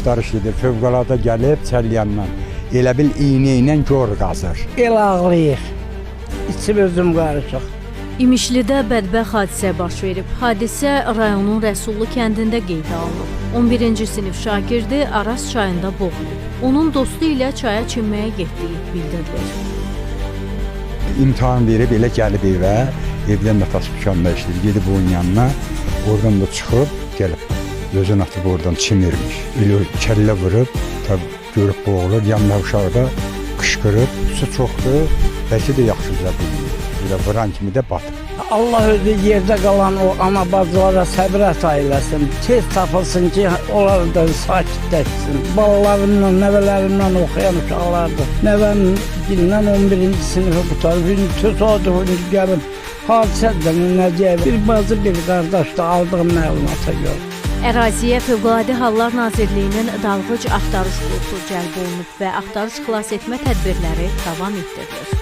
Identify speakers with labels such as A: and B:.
A: axtarış edir. Fövqəladə gəlib çəlyandan. Elə bil iynə ilə gör qazır.
B: El ağlayır. İçim özüm qarışıq.
C: İmişlidə bədbəxt hadisə baş verib. Hadisə rayonun Rəsullu kəndində qeydə alınıb. 11-ci sinif şagirdi Araz çayında boğulub. Onun dostu ilə çaya çimməyə getdiyi bildirilir.
A: İmtahan verib elə gəlib evə, evdən də tasbikanda işləyir. Gedib onun yanına, oradan da çıxıb gəlib. Gözünü atıb oradan çimirmiş. Elə kəllə vurub, tabi görüb boğulur. Yanına uşağı da qışqırıb, su çoxdur, bəlkə də yaxşı üzə bilmir. Elə vuran kimi də batıb.
B: Allah özü yerdə qalan o ana bacılara səbrət ayləsin. Tez tapılsın ki, onlar da sakitləşsin. Balalarımla, nəvələrimlə oxuyan uşaqlardır. Nəvəmin dilindən 11-ci sinifi qutarıb, təsadüfün gəlib. Hadisədən necə bir bacı, bir qardaş da aldığım məlumata görə.
C: Əraziyə Fövqəladə Hallar Nazirliyinin dalğıc axtarış qrupu cəlb olunub və axtarış xilas etmə tədbirləri davam etdirilir.